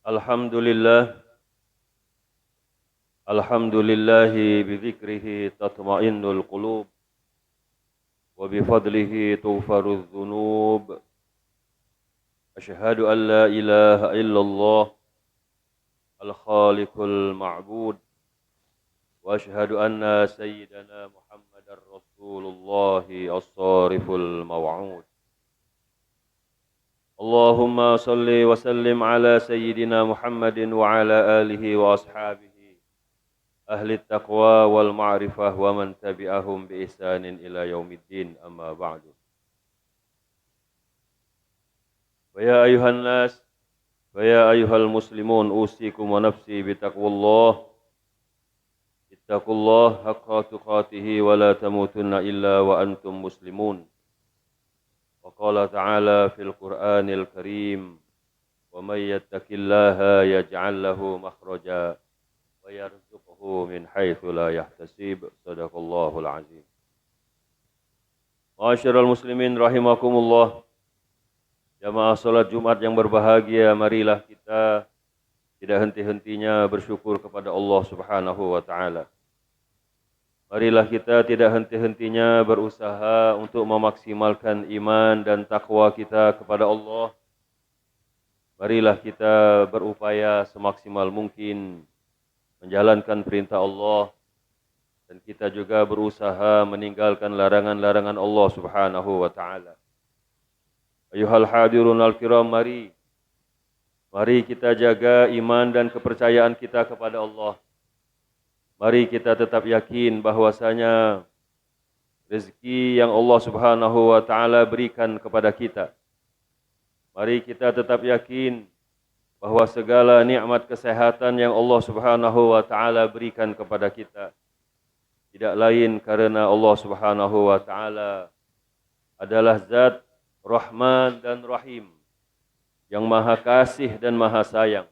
Alhamdulillah, alhamdulillahi bidzikrihi tatma'innul qulub wa bifadlihi tughfarudz dzunub. Asyhadu an la ilaha illallah al-khaliqul ma'bud wa asyhadu anna sayyidana Muhammadar Rasulullahi as-sariful maw'ud. Allahumma salli wa sallim ala sayyidina Muhammadin wa ala alihi wa ashabihi ahli taqwa wal ma'rifah wa man tabi'ahum bi ihsanin ila yaumiddin, amma ba'du. Wa ya ayuhan nas wa ya ayuhal muslimun, usikum wa nafsi bi taqwallah. Ittaqullah haqqa tuqatih wa la tamutunna illa wa antum muslimun. Wa qala ta'ala fil Qur'anil Karim, wa may yattaqillaha yaj'al lahu makhraja wa yarzuqhu min haitsu la yahtasib. Shadaqallahul azim. Ma'asyiral muslimin rahimakumullah. Jamaah salat Jumat yang berbahagia, marilah kita tidak henti-hentinya bersyukur kepada Allah Subhanahu wa taala. Marilah kita tidak henti-hentinya berusaha untuk memaksimalkan iman dan takwa kita kepada Allah. Marilah kita berupaya semaksimal mungkin menjalankan perintah Allah, dan kita juga berusaha meninggalkan larangan-larangan Allah Subhanahu wa taala. Ayuhal hadirun al-kiram, mari kita jaga iman dan kepercayaan kita kepada Allah. Mari kita tetap yakin bahwasanya rezeki yang Allah Subhanahu wa taala berikan kepada kita. Mari kita tetap yakin bahwa segala nikmat kesehatan yang Allah Subhanahu wa taala berikan kepada kita tidak lain karena Allah Subhanahu wa taala adalah zat Rahman dan Rahim, yang Maha Kasih dan Maha Sayang.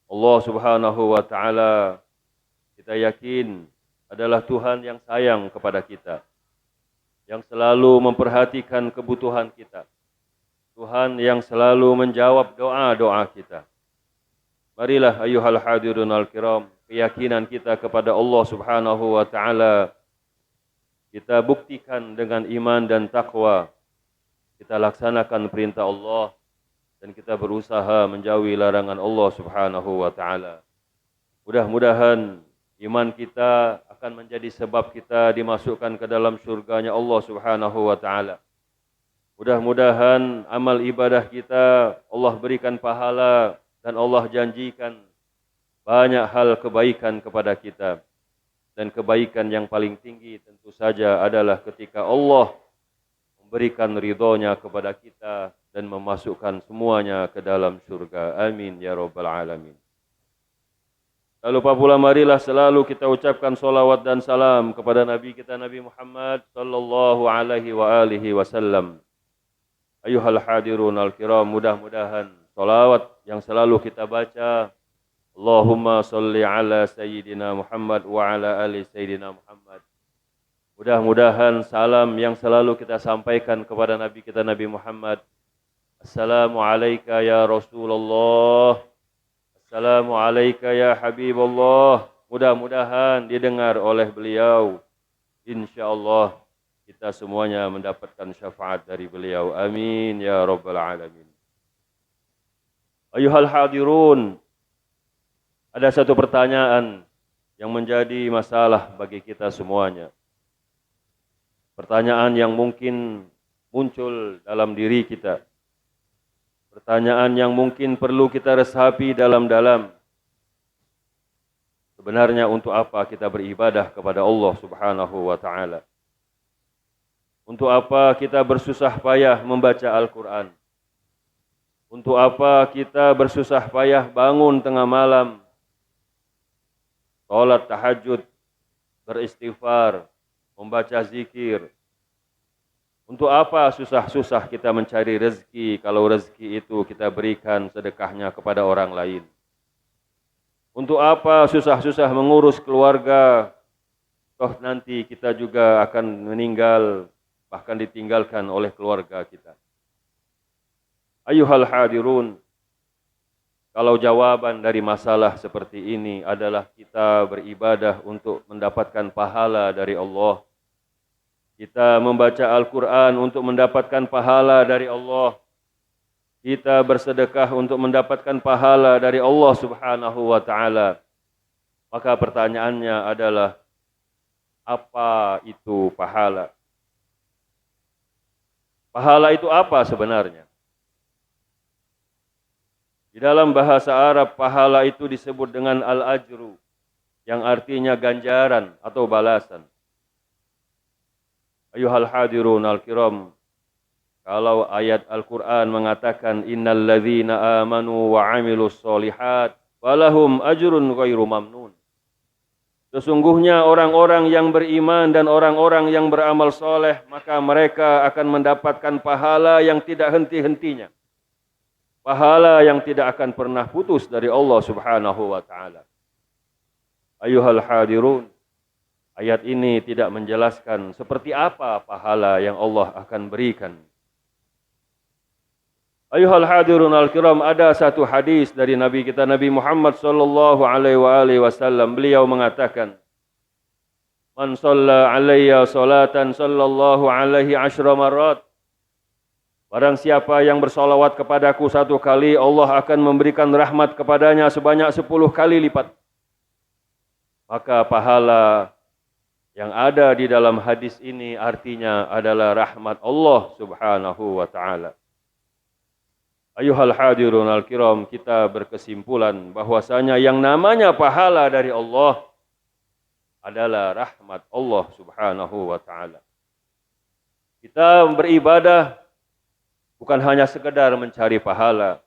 Allah Subhanahu wa taala kita yakin adalah Tuhan yang sayang kepada kita, yang selalu memperhatikan kebutuhan kita. Tuhan yang selalu menjawab doa-doa kita. Marilah ayuhal hadirun al-kiram, keyakinan kita kepada Allah Subhanahu wa taala kita buktikan dengan iman dan takwa. Kita laksanakan perintah Allah dan kita berusaha menjauhi larangan Allah Subhanahu wa taala. Mudah-mudahan iman kita akan menjadi sebab kita dimasukkan ke dalam surganya Allah Subhanahu wa taala. Mudah-mudahan amal ibadah kita Allah berikan pahala dan Allah janjikan banyak hal kebaikan kepada kita. Dan kebaikan yang paling tinggi tentu saja adalah ketika Allah memberikan ridhonya kepada kita dan memasukkan semuanya ke dalam surga. Amin ya rabbal alamin. Tak lupa pula, marilah selalu kita ucapkan salawat dan salam kepada Nabi kita Nabi Muhammad sallallahu alaihi wa alihi wasallam. Ayuhal hadirun al-kiram, mudah-mudahan salawat yang selalu kita baca, Allahumma salli ala sayyidina Muhammad wa ala ali sayyidina Muhammad. Mudah-mudahan salam yang selalu kita sampaikan kepada Nabi kita Nabi Muhammad, Assalamu alayka ya Rasulullah, Assalamu alayka ya Habibullah, mudah-mudahan didengar oleh beliau. InsyaAllah kita semuanya mendapatkan syafaat dari beliau. Amin ya rabbal alamin. Ayuhal hadirun, ada satu pertanyaan yang menjadi masalah bagi kita semuanya. Pertanyaan yang mungkin muncul dalam diri kita. Pertanyaan yang mungkin perlu kita resapi dalam-dalam. Sebenarnya untuk apa kita beribadah kepada Allah Subhanahu wa taala? Untuk apa kita bersusah payah membaca Al-Quran? Untuk apa kita bersusah payah bangun tengah malam, salat tahajud, beristighfar, membaca zikir? Untuk apa susah-susah kita mencari rezeki kalau rezeki itu kita berikan sedekahnya kepada orang lain? Untuk apa susah-susah mengurus keluarga, toh nanti kita juga akan meninggal, bahkan ditinggalkan oleh keluarga kita. Ayuhal hadirun, kalau jawaban dari masalah seperti ini adalah kita beribadah untuk mendapatkan pahala dari Allah, kita membaca Al-Quran untuk mendapatkan pahala dari Allah, kita bersedekah untuk mendapatkan pahala dari Allah Subhanahu wa Ta'ala, maka pertanyaannya adalah, apa itu pahala? Pahala itu apa sebenarnya? Di dalam bahasa Arab, pahala itu disebut dengan al-ajru, yang artinya ganjaran atau balasan. Ayuhal hadirun al-kiram, kalau ayat Al-Quran mengatakan innal ladzina amanu wa amilus solihat walahum ajrun ghairu mamnun. Sesungguhnya orang-orang yang beriman dan orang-orang yang beramal soleh, maka mereka akan mendapatkan pahala yang tidak henti-hentinya. Pahala yang tidak akan pernah putus dari Allah Subhanahu wa Ta'ala. Ayuhal hadirun, ayat ini tidak menjelaskan seperti apa pahala yang Allah akan berikan. Ayuhal hadirun al-kiram, ada satu hadis dari Nabi kita Nabi Muhammad sallallahu alaihi wasallam. Beliau mengatakan, "Man shalla alayya salatan sallallahu alaihi asyra marrat." Barang siapa yang bersolawat kepadaku satu kali, Allah akan memberikan rahmat kepadanya sebanyak 10 kali lipat. Maka pahala yang ada di dalam hadis ini artinya adalah rahmat Allah Subhanahu wa Ta'ala. Ayuhal hadirun al-kiram, kita berkesimpulan bahwasanya yang namanya pahala dari Allah adalah rahmat Allah Subhanahu wa Ta'ala. Kita beribadah bukan hanya sekedar mencari pahala,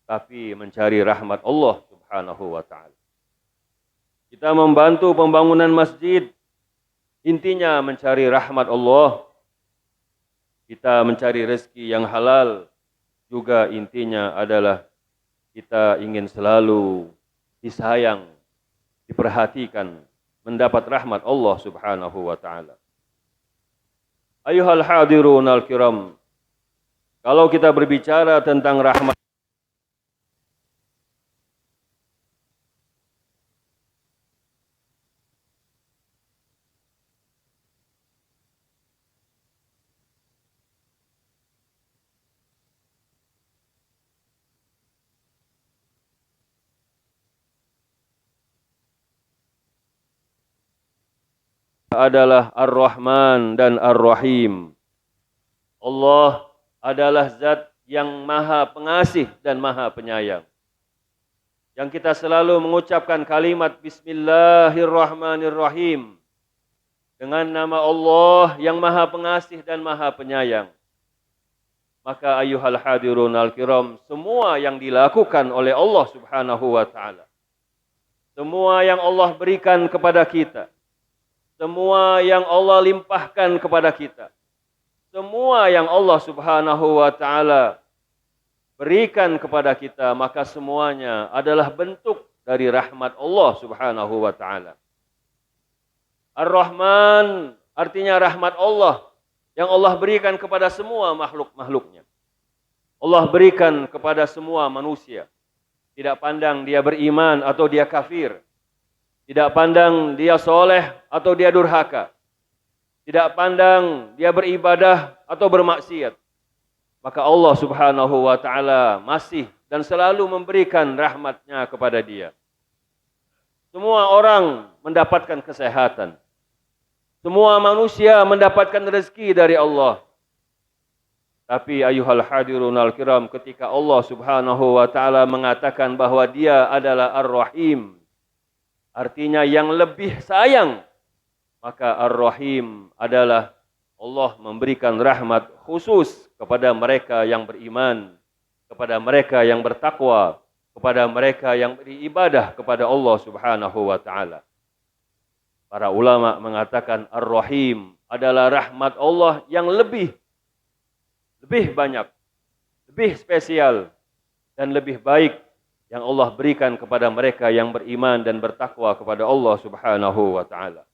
tapi mencari rahmat Allah Subhanahu wa Ta'ala. Kita membantu pembangunan masjid, intinya mencari rahmat Allah. Kita mencari rezeki yang halal, juga intinya adalah kita ingin selalu disayang, diperhatikan, mendapat rahmat Allah Subhanahu wa Ta'ala. Ayuhal hadirun al-kiram, kalau kita berbicara tentang rahmat adalah Ar-Rahman dan Ar-Rahim. Allah adalah zat yang maha pengasih dan maha penyayang. Yang kita selalu mengucapkan kalimat Bismillahirrahmanirrahim, dengan nama Allah yang maha pengasih dan maha penyayang. Maka ayuhal hadirun al-kiram, semua yang dilakukan oleh Allah Subhanahu wa Ta'ala, semua yang Allah berikan kepada kita, semua yang Allah limpahkan kepada kita, semua yang Allah Subhanahu wa Ta'ala berikan kepada kita, maka semuanya adalah bentuk dari rahmat Allah Subhanahu wa Ta'ala. Ar-Rahman artinya rahmat Allah yang Allah berikan kepada semua makhluk-makhluknya. Allah berikan kepada semua manusia. Tidak pandang dia beriman atau dia kafir. Tidak pandang dia soleh atau dia durhaka. Tidak pandang dia beribadah atau bermaksiat. Maka Allah Subhanahu wa Ta'ala masih dan selalu memberikan rahmatnya kepada dia. Semua orang mendapatkan kesehatan. Semua manusia mendapatkan rezeki dari Allah. Tapi ayuhal hadirun al-kiram, ketika Allah Subhanahu wa Ta'ala mengatakan bahwa dia adalah Ar-Rahim, artinya yang lebih sayang, maka Ar-Rahim adalah Allah memberikan rahmat khusus kepada mereka yang beriman, kepada mereka yang bertakwa, kepada mereka yang beribadah kepada Allah Subhanahu wa Ta'ala. Para ulama mengatakan Ar-Rahim adalah rahmat Allah yang lebih banyak, lebih spesial, dan lebih baik yang Allah berikan kepada mereka yang beriman dan bertakwa kepada Allah Subhanahu wa Ta'ala.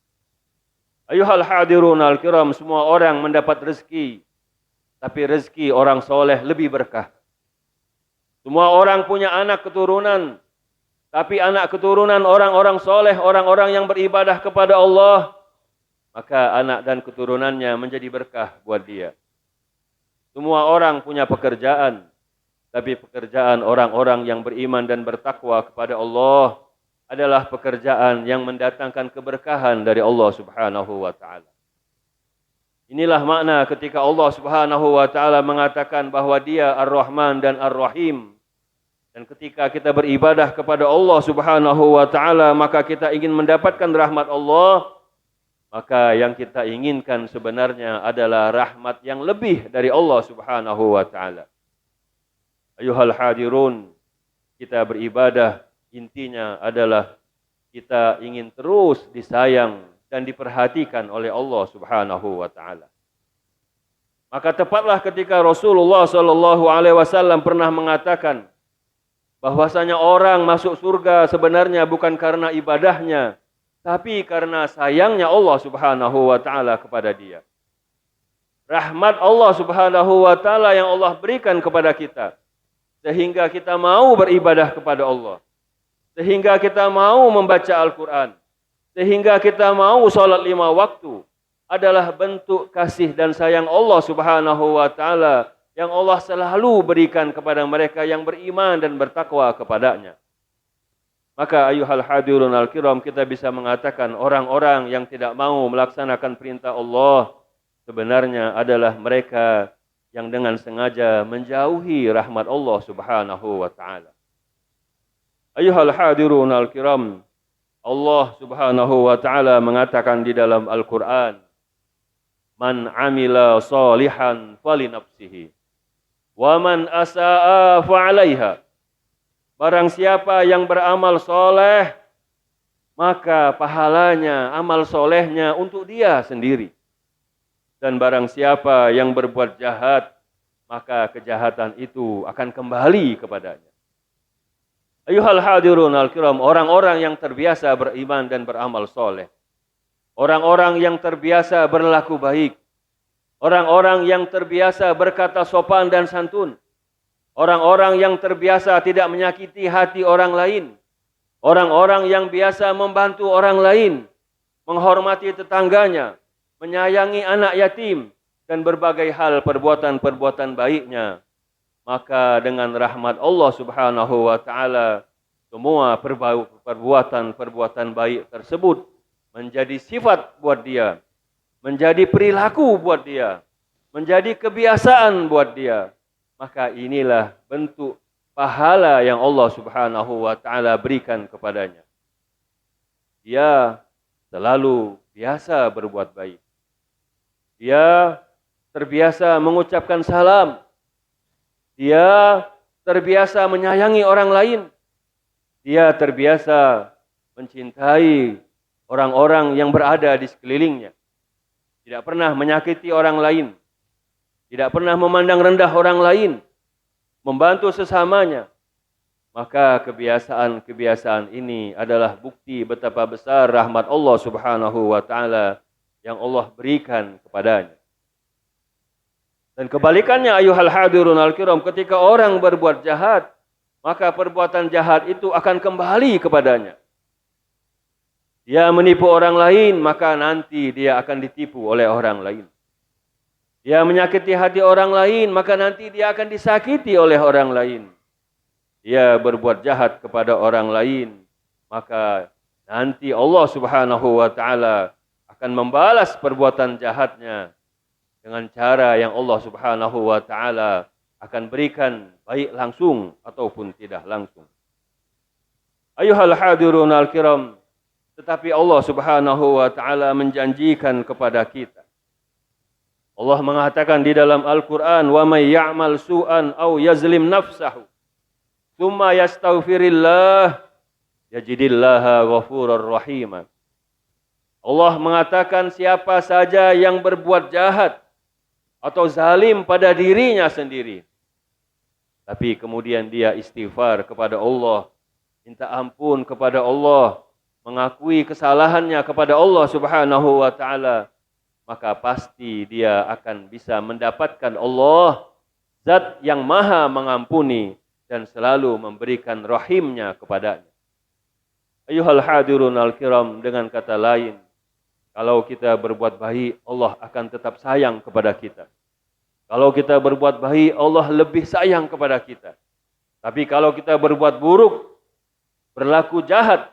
Ayuhal hadirun al-kiram, semua orang mendapat rezeki, tapi rezeki orang soleh lebih berkah. Semua orang punya anak keturunan, tapi anak keturunan orang-orang soleh, orang-orang yang beribadah kepada Allah, maka anak dan keturunannya menjadi berkah buat dia. Semua orang punya pekerjaan, tapi pekerjaan orang-orang yang beriman dan bertakwa kepada Allah adalah pekerjaan yang mendatangkan keberkahan dari Allah Subhanahu wa taala. Inilah makna ketika Allah Subhanahu wa taala mengatakan bahwa Dia Ar-Rahman dan Ar-Rahim. Dan ketika kita beribadah kepada Allah Subhanahu wa taala, maka kita ingin mendapatkan rahmat Allah, maka yang kita inginkan sebenarnya adalah rahmat yang lebih dari Allah Subhanahu wa taala. Ayuhal hadirun, kita beribadah intinya adalah kita ingin terus disayang dan diperhatikan oleh Allah Subhanahu wa taala. Maka tepatlah ketika Rasulullah sallallahu alaihi wasallam pernah mengatakan bahwasanya orang masuk surga sebenarnya bukan karena ibadahnya, tapi karena sayangnya Allah Subhanahu wa taala kepada dia. Rahmat Allah Subhanahu wa taala yang Allah berikan kepada kita sehingga kita mau beribadah kepada Allah, sehingga kita mau membaca Al-Quran, sehingga kita mau sholat 5 waktu, adalah bentuk kasih dan sayang Allah Subhanahu wa taala yang Allah selalu berikan kepada mereka yang beriman dan bertakwa kepadanya. Maka ayuhal hadirun al-kiram, kita bisa mengatakan orang-orang yang tidak mau melaksanakan perintah Allah sebenarnya adalah mereka yang dengan sengaja menjauhi rahmat Allah Subhanahu wa taala. Ayuhal hadirun al-kiram, Allah Subhanahu wa taala mengatakan di dalam Al-Qur'an, "Man 'amila shalihan falinafsihi, wa man asaa fa'alaiha." Barang siapa yang beramal soleh, maka pahalanya, amal solehnya untuk dia sendiri. Dan barang siapa yang berbuat jahat, maka kejahatan itu akan kembali kepadanya. Ayuhal hadirun al-kiram, orang-orang yang terbiasa beriman dan beramal soleh, orang-orang yang terbiasa berlaku baik, orang-orang yang terbiasa berkata sopan dan santun, orang-orang yang terbiasa tidak menyakiti hati orang lain, orang-orang yang biasa membantu orang lain, menghormati tetangganya, menyayangi anak yatim, dan berbagai hal perbuatan-perbuatan baiknya. Maka dengan rahmat Allah Subhanahu wa taala, semua perbuatan-perbuatan baik tersebut menjadi sifat buat dia, menjadi perilaku buat dia, menjadi kebiasaan buat dia. Maka inilah bentuk pahala yang Allah Subhanahu wa taala berikan kepadanya. Dia selalu biasa berbuat baik. Dia terbiasa mengucapkan salam. Dia terbiasa menyayangi orang lain. Dia terbiasa mencintai orang-orang yang berada di sekelilingnya. Tidak pernah menyakiti orang lain. Tidak pernah memandang rendah orang lain. Membantu sesamanya. Maka kebiasaan-kebiasaan ini adalah bukti betapa besar rahmat Allah Subhanahu wa taala yang Allah berikan kepadanya. Dan kebalikannya ayuhal hadirun al-kiram, ketika orang berbuat jahat, maka perbuatan jahat itu akan kembali kepadanya. Dia menipu orang lain, maka nanti dia akan ditipu oleh orang lain. Dia menyakiti hati orang lain, maka nanti dia akan disakiti oleh orang lain. Dia berbuat jahat kepada orang lain, maka nanti Allah Subhanahu wa taala akan membalas perbuatan jahatnya dengan cara yang Allah Subhanahu wa taala akan berikan, baik langsung ataupun tidak langsung. Ayuhal hadirun al-kiram, tetapi Allah Subhanahu wa taala menjanjikan kepada kita. Allah mengatakan di dalam Al-Qur'an, "Wa may ya'mal su'an aw yazlim nafsahu, tsumma yastaghfirillah, yajidillaha ghafurar rahima." Allah mengatakan siapa saja yang berbuat jahat atau zalim pada dirinya sendiri, tapi kemudian dia istighfar kepada Allah, minta ampun kepada Allah, mengakui kesalahannya kepada Allah Subhanahu wa taala, maka pasti dia akan bisa mendapatkan Allah, zat yang maha mengampuni, dan selalu memberikan rahimnya kepadanya. Ayuhal hadirun al-kiram, dengan kata lain, kalau kita berbuat baik, Allah akan tetap sayang kepada kita. Kalau kita berbuat baik, Allah lebih sayang kepada kita. Tapi kalau kita berbuat buruk, berlaku jahat,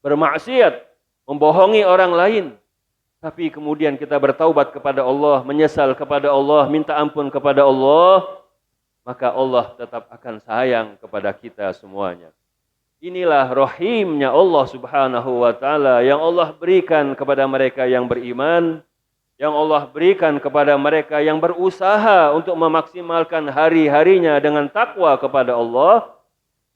bermaksiat, membohongi orang lain, tapi kemudian kita bertaubat kepada Allah, menyesal kepada Allah, minta ampun kepada Allah, maka Allah tetap akan sayang kepada kita semuanya. Inilah rahimnya Allah subhanahu wa ta'ala yang Allah berikan kepada mereka yang beriman, yang Allah berikan kepada mereka yang berusaha untuk memaksimalkan hari-harinya dengan takwa kepada Allah.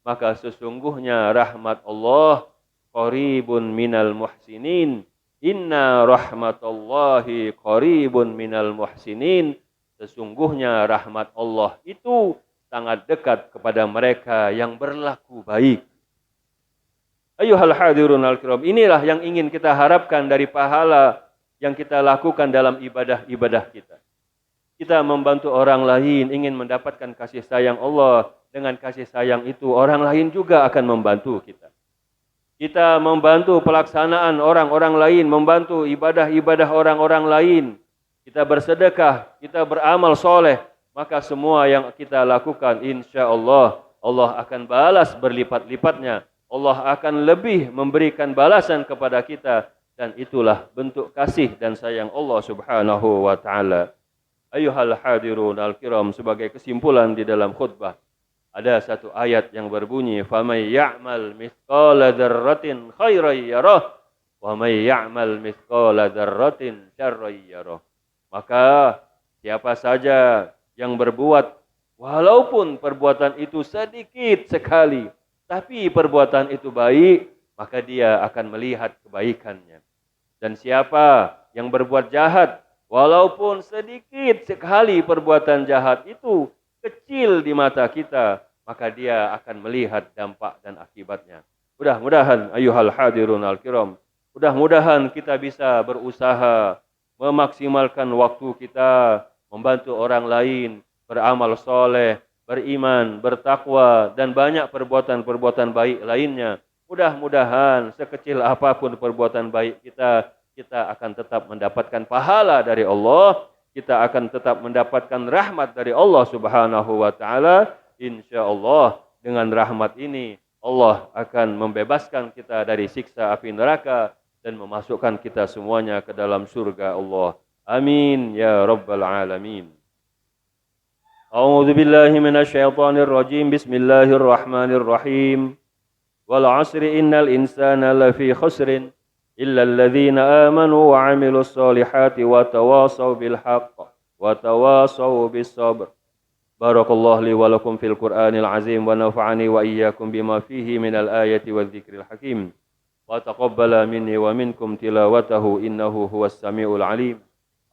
Maka sesungguhnya rahmat Allah qaribun minal muhsinin. Inna rahmatallahi qaribun minal muhsinin. Sesungguhnya rahmat Allah itu sangat dekat kepada mereka yang berlaku baik. Ayuhal hadirun al-kiram, inilah yang ingin kita harapkan dari pahala yang kita lakukan dalam ibadah-ibadah kita. Kita membantu orang lain, ingin mendapatkan kasih sayang Allah. Dengan kasih sayang itu, orang lain juga akan membantu kita. Kita membantu pelaksanaan orang-orang lain, membantu ibadah-ibadah orang-orang lain. Kita bersedekah, kita beramal soleh, maka semua yang kita lakukan, insya Allah, Allah akan balas berlipat-lipatnya. Allah akan lebih memberikan balasan kepada kita, dan itulah bentuk kasih dan sayang Allah subhanahu wa ta'ala. Ayuhal hadirun al-kiram, sebagai kesimpulan di dalam khutbah, ada satu ayat yang berbunyi, فَمَنْ يَعْمَلْ مِثْقَالَ ذَرَّةٍ خَيْرًا يَرَهُ وَمَنْ يَعْمَلْ مِثْقَالَ ذَرَّةٍ شَرًّا يَرَهُ. Maka siapa saja yang berbuat, walaupun perbuatan itu sedikit sekali, tapi perbuatan itu baik, maka dia akan melihat kebaikannya. Dan siapa yang berbuat jahat, walaupun sedikit sekali perbuatan jahat itu kecil di mata kita, maka dia akan melihat dampak dan akibatnya. Mudah-mudahan ayuhal hadirun al-kiram, mudah-mudahan kita bisa berusaha memaksimalkan waktu kita, membantu orang lain, beramal soleh, beriman, bertakwa, dan banyak perbuatan-perbuatan baik lainnya. Mudah-mudahan sekecil apapun perbuatan baik kita, kita akan tetap mendapatkan pahala dari Allah, kita akan tetap mendapatkan rahmat dari Allah subhanahu wa ta'ala. Insya Allah dengan rahmat ini, Allah akan membebaskan kita dari siksa api neraka dan memasukkan kita semuanya ke dalam surga Allah. Amin ya rabbal alamin. A'udzu billahi minasyaitonir rajim. Bismillahirrahmanirrahim. Wal 'asri innal insana lafi khusrin illa alladhina amanu wa 'amilus solihati wa tawasaw bil haqq wa tawasaw bis sabr. Barakallahu li wa lakum fil Qur'anil azim wa nafa'ani wa iyyakum bima fihi minal ayati wadh-dhikril hakim. Wa taqabbala minni wa minkum tilawatahu innahu huwas samiul alim.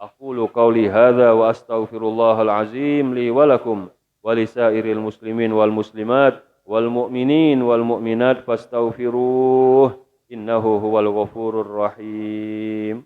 Aqulu qawli hadza wa astaghfirullahal azim li wa lakum wa lisairil muslimin wal muslimat wal mu'minin wal mu'minat fastaghfiruh innahu huwal ghafurur rahim.